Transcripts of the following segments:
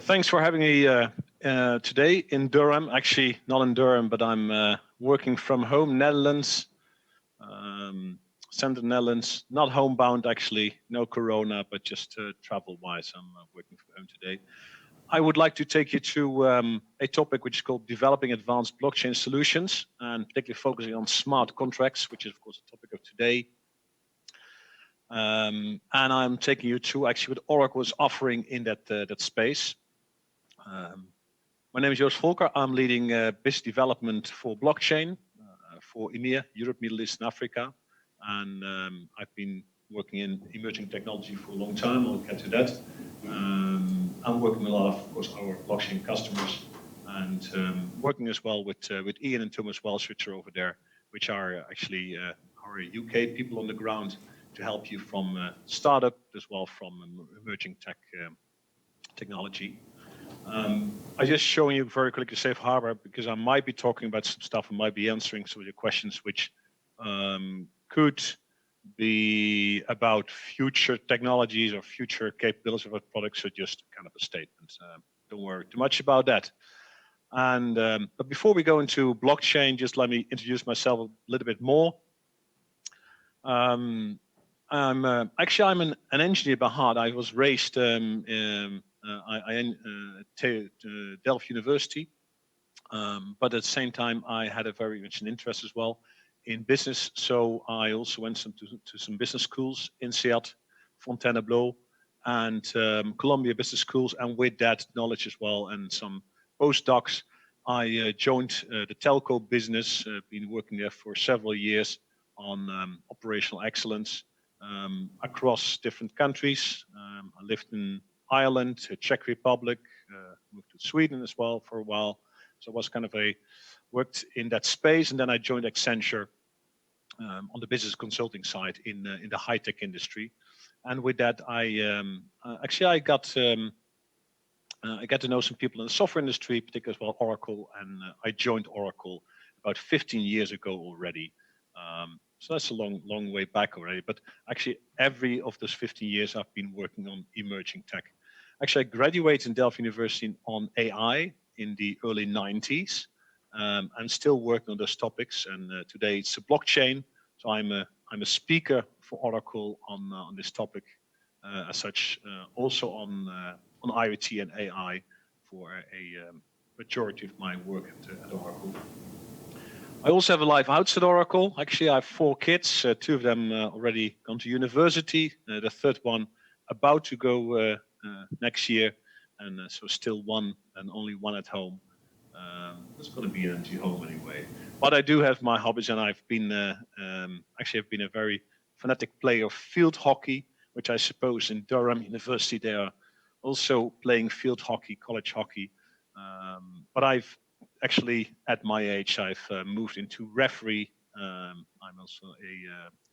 Thanks for having me today in Durham. Actually, not in Durham, but I'm working from home, Netherlands, Central Netherlands. Not homebound, actually. No corona, but just travel-wise, I'm working from home today. I would like to take you to a topic which is called developing advanced blockchain solutions, and particularly focusing on smart contracts, which is of course the topic of today. And I'm taking you to actually what Oracle is offering in that space. My name is Joost Volker. I'm leading business development for blockchain for EMEA, Europe, Middle East, and Africa. And I've been working in emerging technology for a long time. I'll get to that. I'm working with a lot of course, our blockchain customers, and working as well with Ian and Thomas Welsh, which are over there, which are actually our UK people on the ground to help you from startup as well from emerging technology. I just showing you very quickly safe harbor because I might be talking about some stuff and might be answering some of your questions which could be about future technologies or future capabilities of our products, or just kind of a statement. Don't worry too much about that. And but before we go into blockchain, just let me introduce myself a little bit more. I'm an engineer by heart. I was raised Delft University, but at the same time I had a very much an interest as well in business. So I also went to some business schools in Seattle, Fontainebleau, and Columbia Business Schools, and with that knowledge as well and some postdocs, I joined the telco business. Been working there for several years on operational excellence across different countries. I lived in Ireland, Czech Republic, moved to Sweden as well for a while. So I was kind of worked in that space, and then I joined Accenture on the business consulting side in the high-tech industry. And with that, I got to know some people in the software industry, particularly as well Oracle, and I joined Oracle about 15 years ago already. So that's a long way back already. But actually, every of those 15 years, I've been working on emerging tech. Actually, I graduated in Delft University on AI in the early 90s. I'm still working on those topics, and today it's a blockchain. So I'm a speaker for Oracle on this topic, as such, also on IoT and AI for a majority of my work at Oracle. I also have a life outside Oracle. Actually, I have 4 kids. 2 of them already gone to university. The third one about to go next year, and so still one and only one at home. There's going to be an empty home anyway. But I do have my hobbies, and I've been actually I've been a very fanatic player of field hockey, which I suppose in Durham University they are also playing field hockey, college hockey. But I've actually, at my age, I've moved into referee. I'm also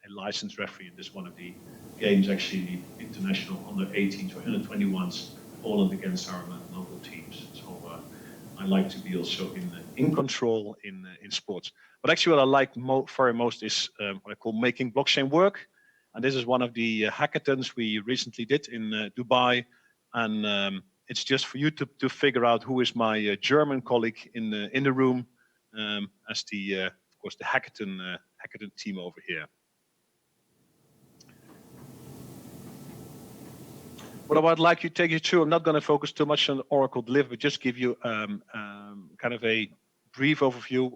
a licensed referee in this one of the games, actually the international under 18s or under 21s, Poland against our local teams. So I like to be also in control in sports. But actually, what I like very most is what I call making blockchain work. And this is one of the hackathons we recently did in Dubai, and it's just for you to figure out who is my German colleague in the room, as of course the hackathon team over here. What I would like to take you to, I'm not going to focus too much on Oracle Deliver, but just give you kind of a brief overview.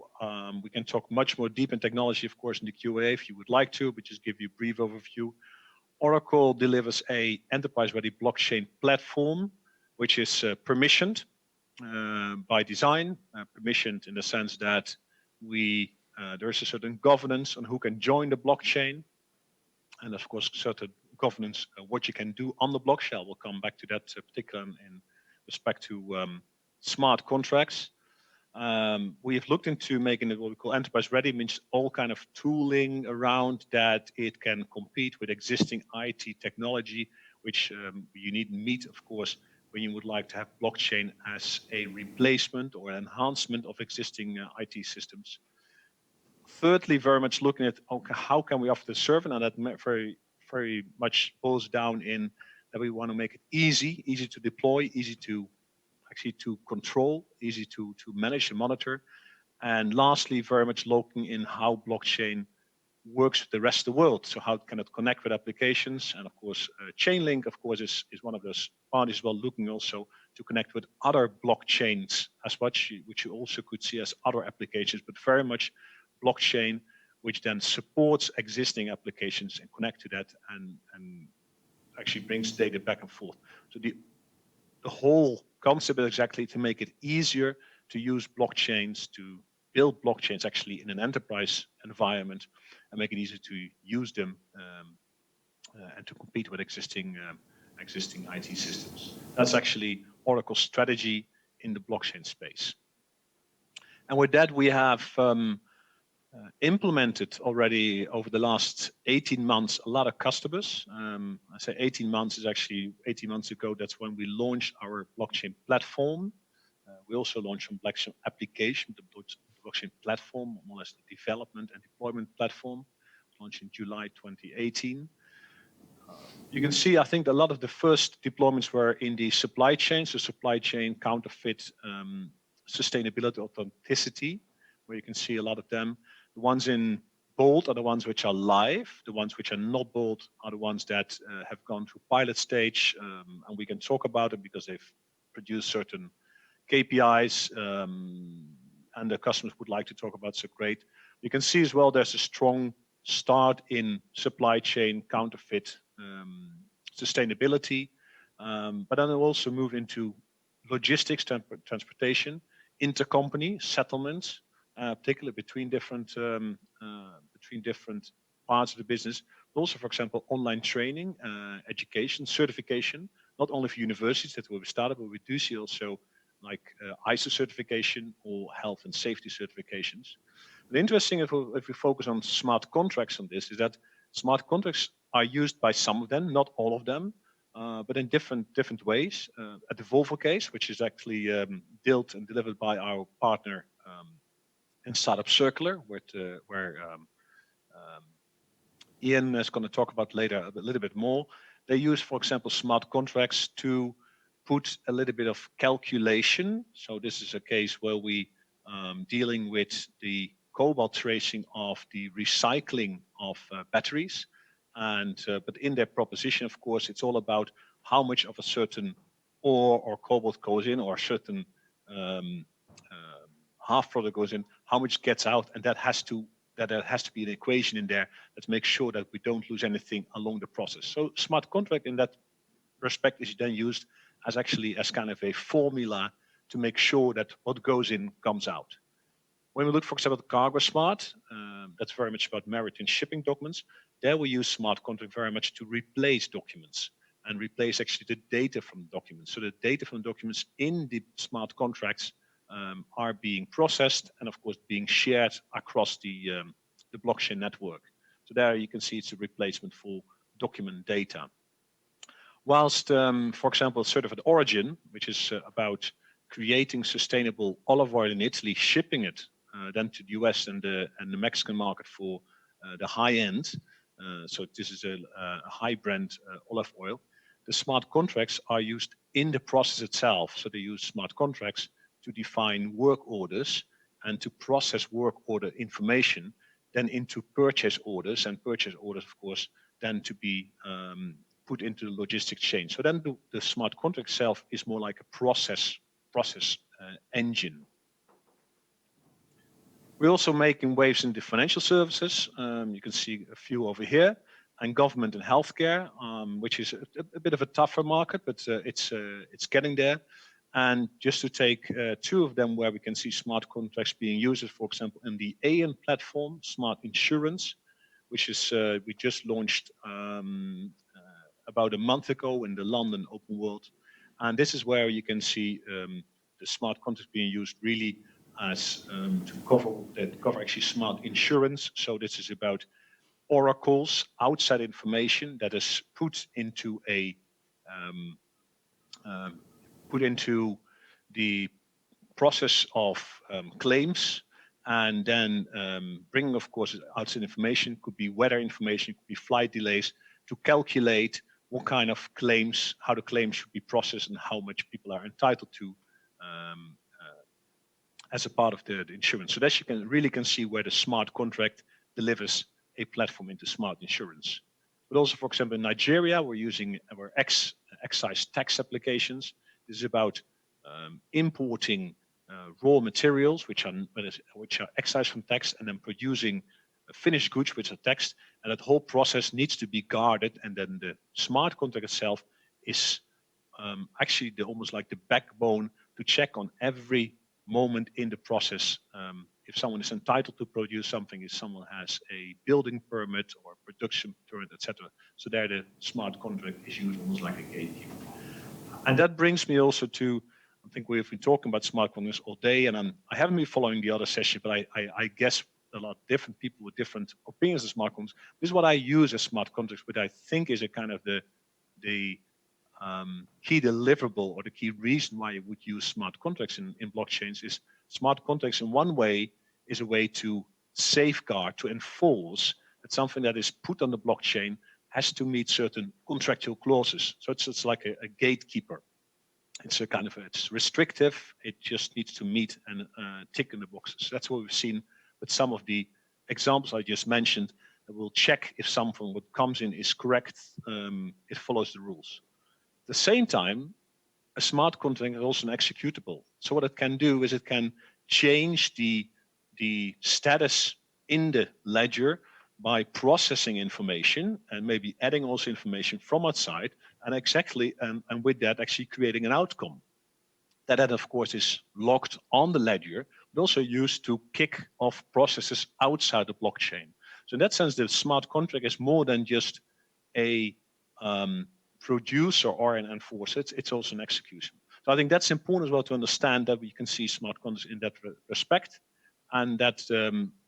We can talk much more deep in technology, of course, in the Q&A if you would like to, but just give you a brief overview. Oracle delivers a enterprise-ready blockchain platform, which is permissioned by design, permissioned in the sense that there is a certain governance on who can join the blockchain, and of course certain governance what you can do on the blockchain. We'll come back to that particularly in respect to smart contracts. We have looked into making it what we call enterprise ready, means all kind of tooling around that it can compete with existing IT technology, which you need meet, of course, when you would like to have blockchain as a replacement or enhancement of existing IT systems. Thirdly, very much looking at okay, how can we offer the service, and that very much boils down in that we want to make it easy to deploy, easy to actually to control, easy to manage and monitor. And lastly, very much looking in how blockchain works with the rest of the world. So how can it connect with applications? And of course, Chainlink, of course, is one of those parties well, looking also to connect with other blockchains as much, which you also could see as other applications, but very much blockchain, which then supports existing applications and connect to that and actually brings data back and forth. So the whole concept is exactly to make it easier to use blockchains, to build blockchains actually in an enterprise environment and make it easier to use them and to compete with existing IT systems. That's actually Oracle's strategy in the blockchain space. And with that, we have implemented already over the last 18 months a lot of customers. I say 18 months is actually 18 months ago. That's when we launched our blockchain platform. We also launched some blockchain application, the blockchain platform, more or less the development and deployment platform, launched in July 2018. You can see, I think, a lot of the first deployments were in the supply chain, so supply chain, counterfeit, sustainability, authenticity, where you can see a lot of them. The ones in bold are the ones which are live. The ones which are not bold are the ones that have gone through pilot stage, and we can talk about it because they've produced certain KPIs, and the customers would like to talk about. So great. You can see as well there's a strong start in supply chain, counterfeit, sustainability, but then it'll also move into logistics, transportation, intercompany settlements, particularly between different parts of the business. But also, for example, online training, education, certification, not only for universities that will be started, but we do see also like ISO certification or health and safety certifications. The interesting, if we focus on smart contracts on this, is that smart contracts are used by some of them, not all of them, but in different ways. At the Volvo case, which is actually built and delivered by our partner in Startup Circular, where Ian is going to talk about later a little bit more. They use, for example, smart contracts to put a little bit of calculation. So this is a case where we dealing with the cobalt tracing of the recycling of batteries. And but in their proposition, of course, it's all about how much of a certain ore or cobalt goes in, or a certain half product goes in, how much gets out, and that has to be an equation in there that makes sure that we don't lose anything along the process. So smart contract in that respect is then used as actually as kind of a formula to make sure that what goes in comes out. When we look, for example, at Cargo Smart, that's very much about maritime shipping documents. There we use smart contract very much to replace documents and replace actually the data from documents. So the data from documents in the smart contracts are being processed and, of course, being shared across the blockchain network. So there you can see it's a replacement for document data. Whilst, for example, certified origin, which is about creating sustainable olive oil in Italy, shipping it then to the US and the Mexican market for the high end. So this is a high brand olive oil. The smart contracts are used in the process itself. So they use smart contracts to define work orders and to process work order information then into purchase orders, and purchase orders, of course, then to be put into the logistics chain. So then the smart contract itself is more like a process engine. We're also making waves in the financial services. You can see a few over here, and government and healthcare, which is a bit of a tougher market, but it's getting there. And just to take two of them where we can see smart contracts being used, for example, in the AN platform, Smart Insurance, which is we just launched about a month ago in the London Open World. And this is where you can see the smart contracts being used really as to cover actually smart insurance. So this is about Oracle's outside information that is put into the process of claims, and then bringing, of course, outside information, could be weather information, could be flight delays, to calculate what kind of claims, how the claims should be processed, and how much people are entitled to as a part of the insurance. So that you can really see where the smart contract delivers a platform into smart insurance. But also, for example, in Nigeria, we're using our excise tax applications. This is about importing raw materials, which are excised from tax, and then producing finished goods, which are taxed. And that whole process needs to be guarded. And then the smart contract itself is actually almost like the backbone to check on every moment in the process. If someone is entitled to produce something, if someone has a building permit or production permit, etc. So there the smart contract is used almost like a gatekeeper. And that brings me also to, I think we've been talking about smart contracts all day, and I haven't been following the other session, but I guess a lot of different people with different opinions of smart contracts. This is what I use as smart contracts, but I think is a kind of the key deliverable or the key reason why you would use smart contracts in blockchains is smart contracts in one way is a way to safeguard, to enforce that something that is put on the blockchain has to meet certain contractual clauses. So it's like a gatekeeper. It's a kind of, it's restrictive. It just needs to meet and tick in the boxes. That's what we've seen with some of the examples I just mentioned. That will check if something what comes in is correct, it follows the rules. At the same time, a smart contract is also an executable. So what it can do is it can change the status in the ledger by processing information and maybe adding also information from outside and with that actually creating an outcome. That of course is locked on the ledger, but also used to kick off processes outside the blockchain. So in that sense, the smart contract is more than just a producer or an enforcer, it's also an execution. So I think that's important as well to understand that we can see smart contracts in that respect, and that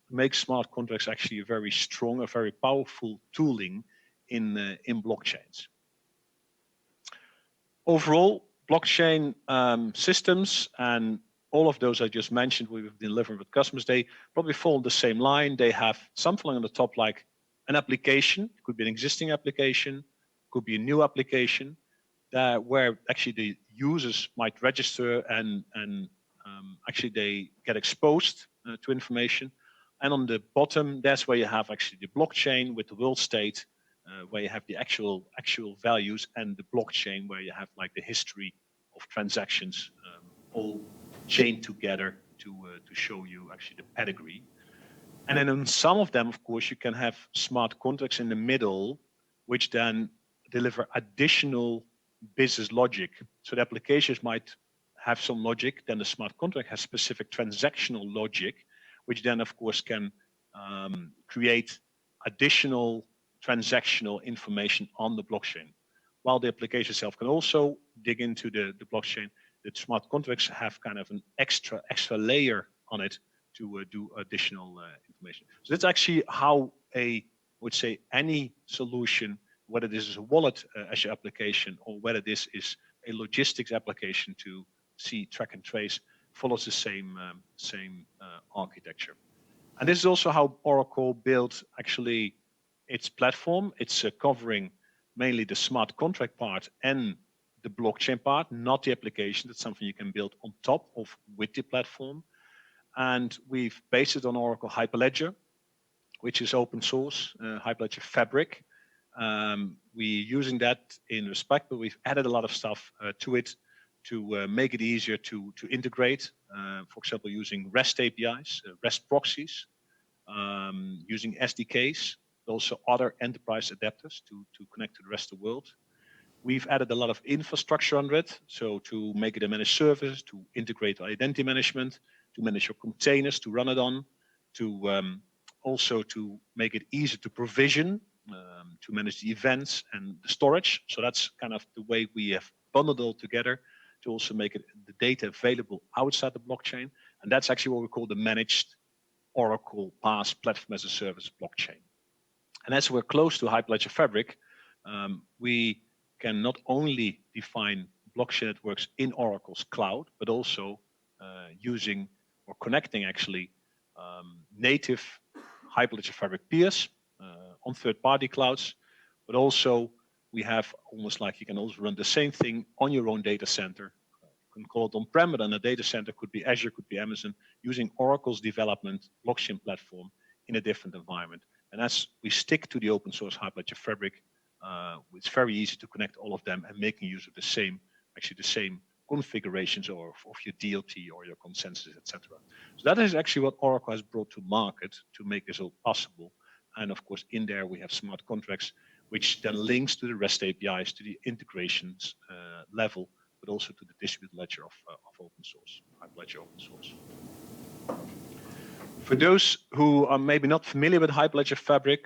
makes smart contracts actually a very strong, a very powerful tooling in blockchains. Overall, blockchain systems and all of those I just mentioned we've been delivering with customers, they probably fall in the same line. They have something on the top like an application, it could be an existing application, could be a new application, where actually the users might register and actually they get exposed to information. And on the bottom, that's where you have actually the blockchain with the world state, where you have the actual values, and the blockchain where you have like the history of transactions all chained together to show you actually the pedigree. And then on some of them, of course, you can have smart contracts in the middle, which then deliver additional business logic. So the applications might have some logic, then the smart contract has specific transactional logic, which then of course can create additional transactional information on the blockchain. While the application itself can also dig into the blockchain, the smart contracts have kind of an extra layer on it to do additional information. So that's actually how I would say any solution, whether this is a wallet as your application or whether this is a logistics application to see, track and trace, follows the same architecture. And this is also how Oracle built actually its platform. It's covering mainly the smart contract part and the blockchain part, not the application. That's something you can build on top of with the platform. And we've based it on Oracle Hyperledger, which is open source, Hyperledger Fabric. We're using that in respect, but we've added a lot of stuff to it to make it easier to integrate, for example, using REST APIs, REST proxies, using SDKs, also other enterprise adapters to connect to the rest of the world. We've added a lot of infrastructure under it, so to make it a managed service, to integrate identity management, to manage your containers, to run it on, to also to make it easy to provision, to manage the events and the storage. So that's kind of the way we have bundled it all together to also make it the data available outside the blockchain. And that's actually what we call the managed Oracle PaaS platform as a service blockchain. And as we're close to Hyperledger Fabric, we can not only define blockchain networks in Oracle's cloud, but also using or connecting actually native Hyperledger Fabric peers on third-party clouds, but also we have almost like you can also run the same thing on your own data center can call it on-prem, but then a data center could be Azure, could be Amazon, using Oracle's development blockchain platform in a different environment. And as we stick to the open source Hyperledger Fabric, it's very easy to connect all of them and making use of the same configurations of your DLT or your consensus, etc. So that is actually what Oracle has brought to market to make this all possible. And of course, in there we have smart contracts, which then links to the REST APIs, to the integrations level, but also to the distributed ledger of open source, Hyperledger open source. For those who are maybe not familiar with Hyperledger Fabric,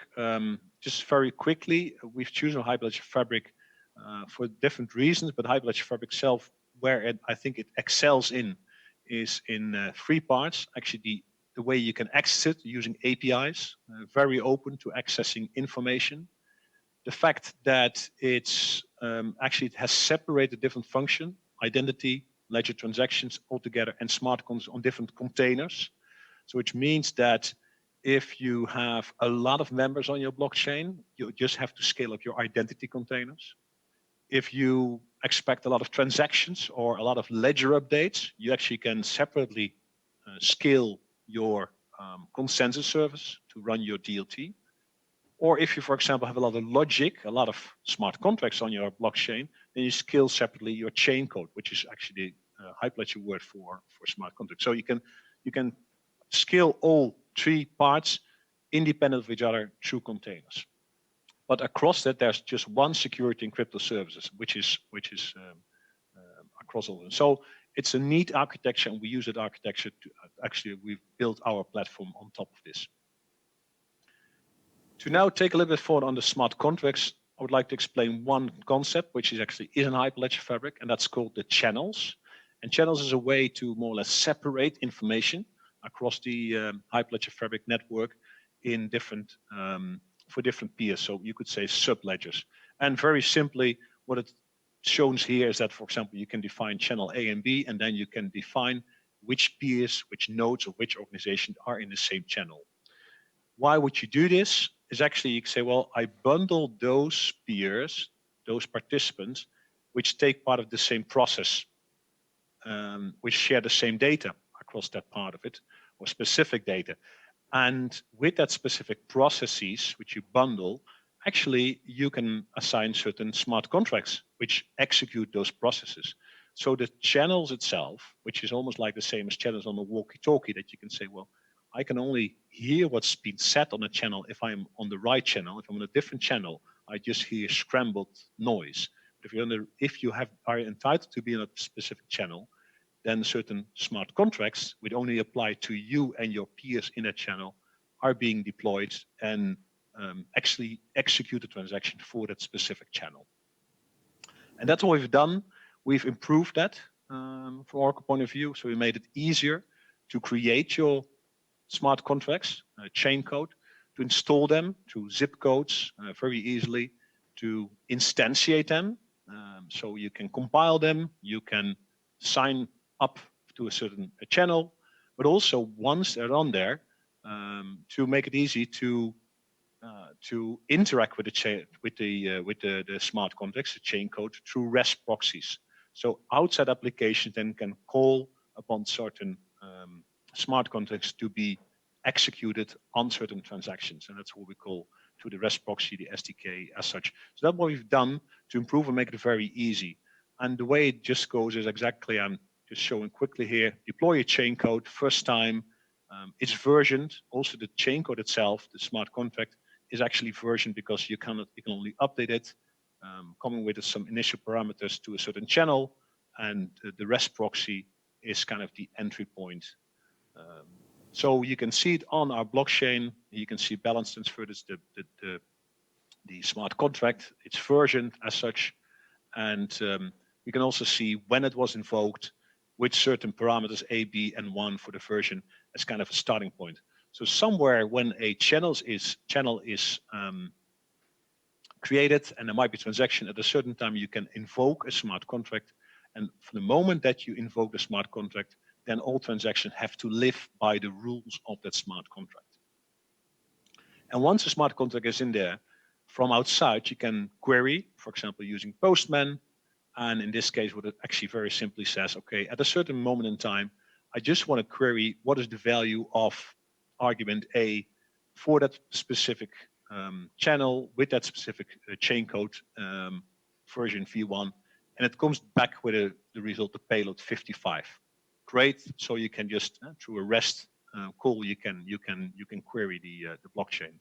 just very quickly, we've chosen Hyperledger Fabric for different reasons, but Hyperledger Fabric itself, where I think it excels in, is in 3 parts. Actually, the way you can access it using APIs, very open to accessing information. The fact that it's actually it has separated different function, identity, ledger transactions altogether, and smart contracts on different containers. So which means that if you have a lot of members on your blockchain, you just have to scale up your identity containers. If you expect a lot of transactions or a lot of ledger updates, you actually can separately scale your consensus service to run your DLT. Or if you, for example, have a lot of logic, a lot of smart contracts on your blockchain, then you scale separately your chain code, which is actually the Hyperledger word for smart contracts. So you can scale all 3 parts independent of each other through containers. But across that, there's just one security and crypto services, which is across all of them. So it's a neat architecture, and we use that architecture to actually we've built our platform on top of this. To now take a little bit forward on the smart contracts, I would like to explain one concept, which is actually in Hyperledger Fabric, and that's called the channels. And channels is a way to more or less separate information across the Hyperledger Fabric network in different for different peers. So you could say sub-ledgers. And very simply, what it shows here is that, for example, you can define channel A and B, and then you can define which peers, which nodes, or which organizations are in the same channel. Why would you do this? Is actually you can say, well, I bundle those peers, those participants, which take part of the same process, which share the same data across that part of it, or specific data. And with that specific processes, which you bundle, actually you can assign certain smart contracts, which execute those processes. So the channels itself, which is almost like the same as channels on the walkie-talkie, that you can say, well, I can only hear what's been said on a channel if I'm on the right channel. If I'm on a different channel, I just hear scrambled noise. But if you are entitled to be in a specific channel, then certain smart contracts, which only apply to you and your peers in that channel, are being deployed and actually execute a transaction for that specific channel. And that's what we've done. We've improved that from Oracle point of view. So we made it easier to create your smart contracts, chain code, to install them through zip codes very easily, to instantiate them. So you can compile them, you can sign up to a certain channel, but also once they're on there, to make it easy to interact with the smart contracts, the chain code, through REST proxies. So outside applications then can call upon certain smart contracts to be executed on certain transactions, and that's what we call through the REST proxy, the SDK as such. So that's what we've done to improve and make it very easy. And the way it just goes is exactly, I'm just showing quickly here, deploy a chain code first time. It's versioned. Also the chain code itself, the smart contract, is actually versioned because you can only update it, coming with some initial parameters to a certain channel, and the REST proxy is kind of the entry point. So you can see it on our blockchain. You can see balance transfer, this the smart contract. It's versioned as such, and we can also see when it was invoked with certain parameters A, B, and 1 for the version as kind of a starting point. So somewhere when a channel is created and there might be transaction at a certain time, you can invoke a smart contract, and for the moment that you invoke the smart contract, then all transactions have to live by the rules of that smart contract. And once a smart contract is in there, from outside you can query, for example, using Postman, And in this case, what it actually very simply says, okay, at a certain moment in time, I just want to query what is the value of argument A for that specific channel with that specific chain code version v1, and it comes back with the result, the payload 55. Great. So you can just through a REST call, you can query the blockchain.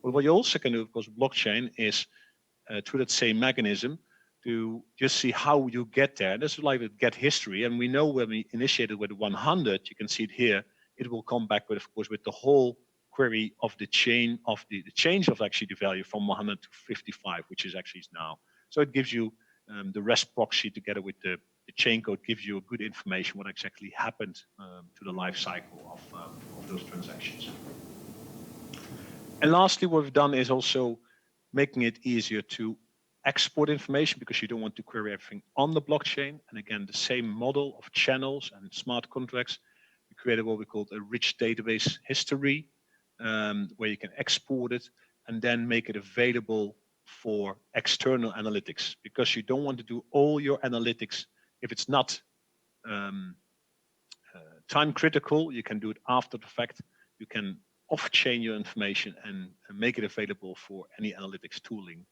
But what you also can do, of course, blockchain is through that same mechanism to just see how you get there. This is like a get history, and we know when we initiated with 100, you can see it here. It will come back with, of course, with the whole query of the chain of the change of actually the value from 100 to 55, which is actually now. So it gives you the REST proxy together with the chain code gives you a good information what exactly happened to the life cycle of those transactions. And lastly, what we've done is also making it easier to export information because you don't want to query everything on the blockchain. And again, the same model of channels and smart contracts. We created what we called a rich database history, where you can export it and then make it available for external analytics, because you don't want to do all your analytics if it's not time critical. You can do it after the fact. You can off-chain your information and make it available for any analytics tooling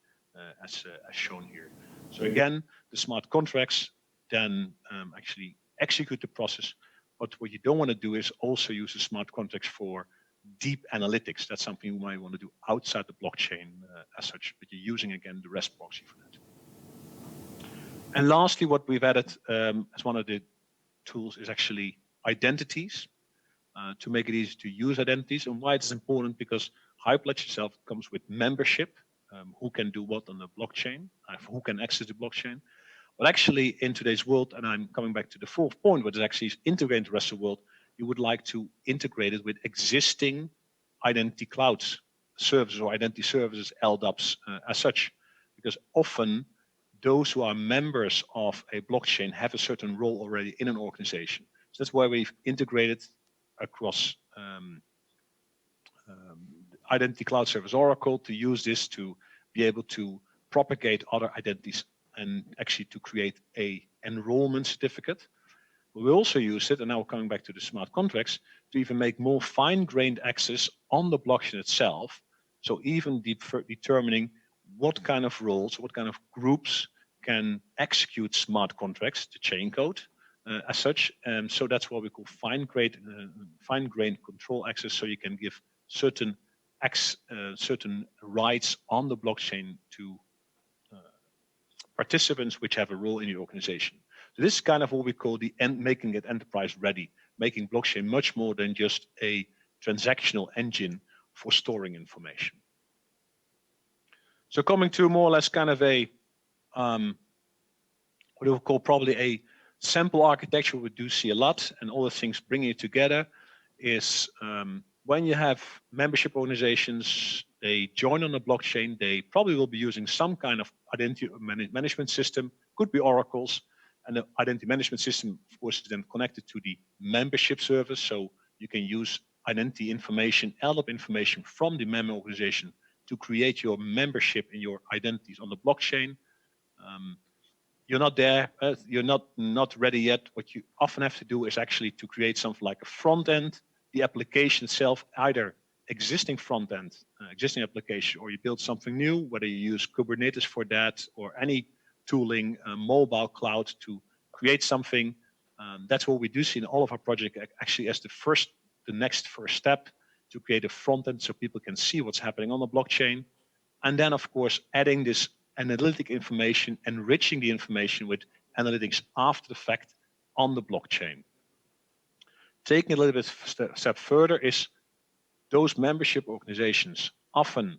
as shown here. So again, the smart contracts then actually execute the process. But what you don't want to do is also use the smart contracts for deep analytics. That's something you might want to do outside the blockchain as such, but you're using, again, the REST proxy for that. And lastly, what we've added as one of the tools is actually identities, to make it easy to use identities. And why it's important, because Hyperledger itself comes with membership, who can do what on the blockchain, who can access the blockchain. But actually in today's world, and I'm coming back to the fourth point, which is actually integrating the rest of the world, you would like to integrate it with existing identity clouds services or identity services, LDAPs as such, because often those who are members of a blockchain have a certain role already in an organization. So that's why we've integrated across Identity Cloud Service Oracle to use this to be able to propagate other identities and actually to create a enrollment certificate. But we also use it, and now coming back to the smart contracts, to even make more fine-grained access on the blockchain itself. So even determining what kind of roles, what kind of groups can execute smart contracts, the chain code as such. So that's what we call fine-grained control access. So you can give certain rights on the blockchain to participants which have a role in your organization. So this is kind of what we call making it enterprise ready, making blockchain much more than just a transactional engine for storing information. So coming to more or less kind of a, what we will call probably a sample architecture, we do see a lot, and all the things bringing it together is when you have membership organizations, they join on the blockchain, they probably will be using some kind of identity management system, could be oracles, and the identity management system, of course, is then connected to the membership service, so you can use identity information, LDAP information from the member organization to create your membership and your identities on the blockchain. You're not there, you're not ready yet. What you often have to do is actually to create something like a front end, the application itself, either existing front end, existing application, or you build something new, whether you use Kubernetes for that or any tooling, mobile cloud to create something. That's what we do see in all of our projects actually as the next first step to create a front end so people can see what's happening on the blockchain. And then, of course, adding this analytic information, enriching the information with analytics after the fact on the blockchain. Taking a little bit step further is those membership organizations often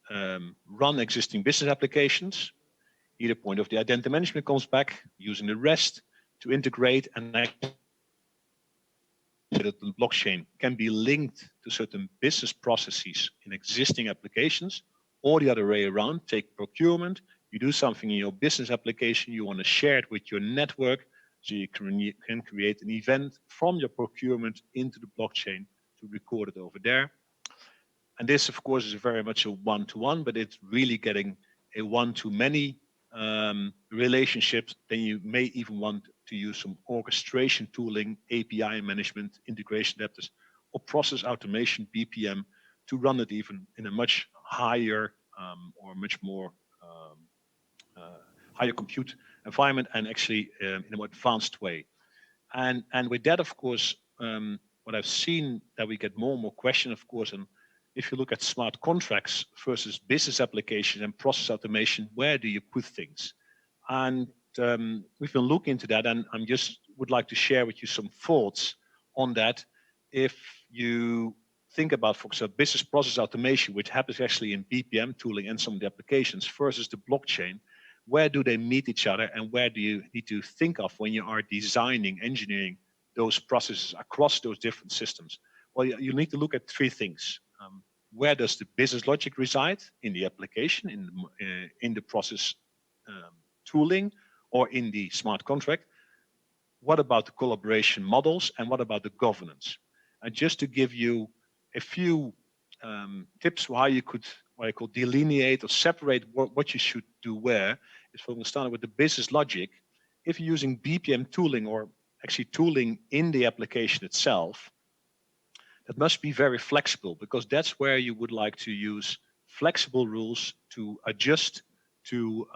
run existing business applications. Either point of the identity management comes back using the REST to integrate, and that the blockchain can be linked to certain business processes in existing applications, or the other way around. Take procurement, you do something in your business application, you want to share it with your network, so you can create an event from your procurement into the blockchain to record it over there. And this, of course, is very much a one-to-one, but it's really getting a one-to-many relationships, then you may even want to use some orchestration tooling, API management, integration adapters, or process automation, BPM, to run it even in a much higher or much more higher compute environment, and actually in a more advanced way. And with that, of course, what I've seen that we get more and more questions, of course, and if you look at smart contracts versus business applications and process automation, where do you put things? And we've been looking into that, and I'm just would like to share with you some thoughts on that. If you think about, for example, business process automation, which happens actually in BPM tooling and some of the applications, versus the blockchain, where do they meet each other, and where do you need to think of when you are designing, engineering those processes across those different systems? Well, you need to look at three things. Where does the business logic reside in the application, in the process tooling, or in the smart contract? What about the collaboration models, and what about the governance? And just to give you a few tips how you could what I call delineate or separate what you should do where, is from starting with the business logic. If you're using BPM tooling, or actually tooling in the application itself, that must be very flexible, because that's where you would like to use flexible rules to adjust to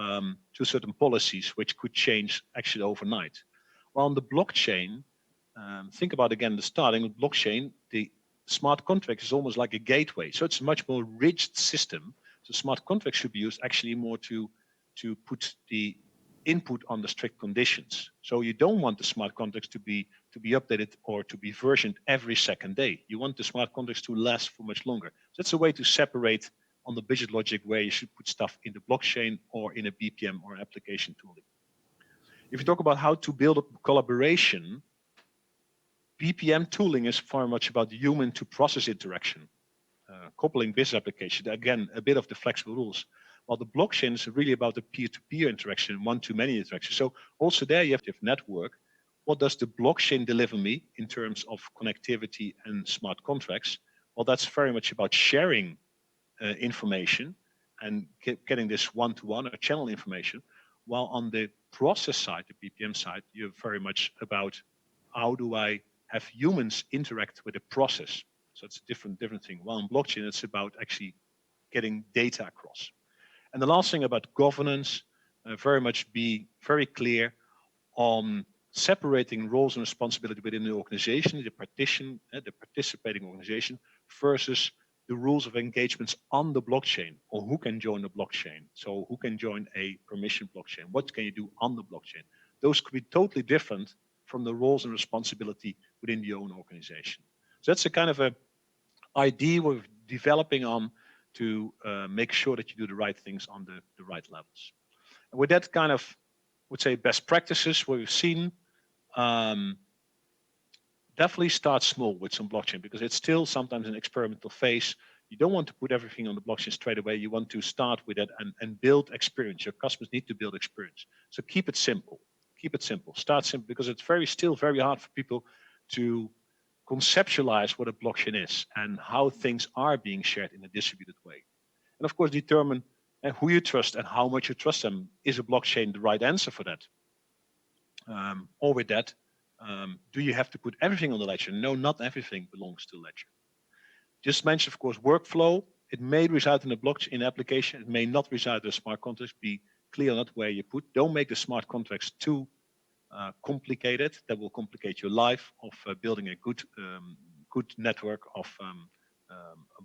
certain policies which could change actually overnight. While on the blockchain, think about again the starting with blockchain, the smart contract is almost like a gateway. So it's a much more rigid system. So smart contracts should be used actually more to put the input on the strict conditions. So you don't want the smart contracts to be updated or to be versioned every second day. You want the smart contracts to last for much longer. So that's a way to separate on the business logic where you should put stuff in the blockchain or in a BPM or application tooling. If you talk about how to build a collaboration, BPM tooling is very much about human to process interaction, coupling business application, again, a bit of the flexible rules. While the blockchain is really about the peer-to-peer interaction, one-to-many interaction. So also there you have to have network. What does the blockchain deliver me in terms of connectivity and smart contracts? Well, that's very much about sharing information and getting this one-to-one or channel information. While on the process side, the BPM side, you're very much about how do I have humans interact with the process. So it's a different thing. While in blockchain, it's about actually getting data across. And the last thing about governance, very much be very clear on separating roles and responsibility within the organization, the participating organization, versus the rules of engagements on the blockchain, or who can join the blockchain. So who can join a permission blockchain? What can you do on the blockchain? Those could be totally different from the roles and responsibility within your own organization. So that's a kind of a idea we're developing on to make sure that you do the right things on the right levels. And with that kind of, would say, best practices, what we've seen, definitely start small with some blockchain, because it's still sometimes an experimental phase. You don't want to put everything on the blockchain straight away. You want to start with it and build experience. Your customers need to build experience. So keep it simple. Keep it simple. Start simple, because it's still very hard for people to conceptualize what a blockchain is and how things are being shared in a distributed way. And of course, determine who you trust and how much you trust them. Is a blockchain the right answer for that? Or with that, do you have to put everything on the ledger? No, not everything belongs to the ledger. Just mention, of course, workflow. It may reside in a blockchain application. It may not reside in a smart contract. Be clear on that where you put. Don't make the smart contracts too complicated. That will complicate your life of building a good network of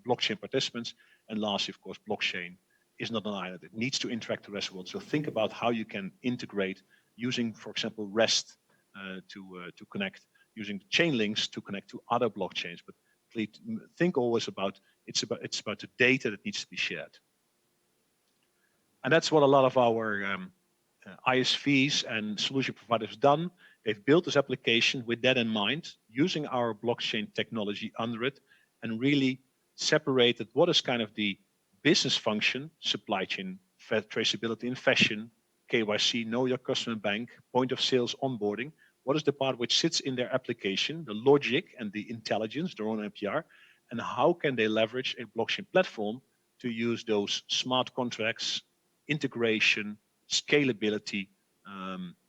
blockchain participants. And lastly, of course, blockchain is not an island. It needs to interact with the rest of the world. So think about how you can integrate using, for example, REST to connect, using Chainlinks to connect to other blockchains. But please think always about it's about the data that needs to be shared. And that's what a lot of our ISVs and solution providers have done. They've built this application with that in mind, using our blockchain technology under it, and really separated what is kind of the business function, supply chain, traceability in fashion, KYC, know your customer bank, point of sales onboarding. What is the part which sits in their application, the logic and the intelligence, their own NPR, and how can they leverage a blockchain platform to use those smart contracts, integration, scalability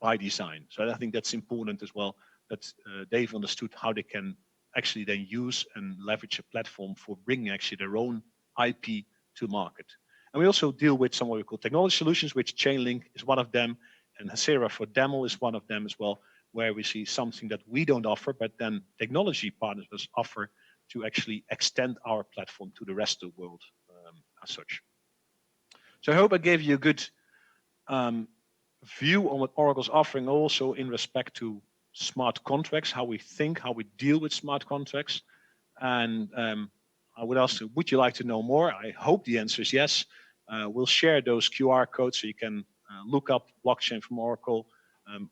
by design. So I think that's important as well, that they've understood how they can actually then use and leverage a platform for bringing actually their own IP to market. And we also deal with some what we call technology solutions, which Chainlink is one of them, and Hasera for Demo is one of them as well, where we see something that we don't offer, but then technology partners must offer to actually extend our platform to the rest of the world as such. So I hope I gave you a good view on what Oracle's offering, also in respect to smart contracts, how we think, how we deal with smart contracts. And I would ask, would you like to know more? I hope the answer is yes. We'll share those QR codes so you can look up blockchain from Oracle.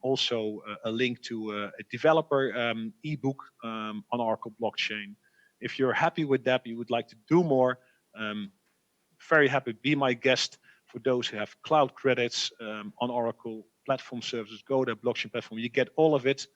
Also a link to a developer ebook on Oracle blockchain. If you're happy with that, you would like to do more, very happy, be my guest. For those who have cloud credits on Oracle platform services, go to the blockchain platform. You get all of it,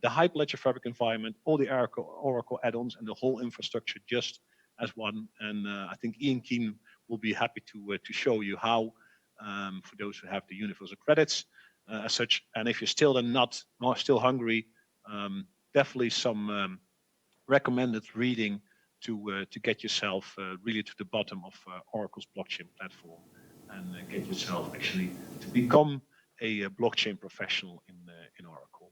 the Hyperledger Fabric environment, all the Oracle add-ons, and the whole infrastructure just as one. And I think Ian Keen will be happy to show you how, for those who have the universal credits as such. And if you're still not still hungry, definitely some recommended reading to get yourself really to the bottom of Oracle's blockchain platform, and get yourself actually to become a blockchain professional in Oracle.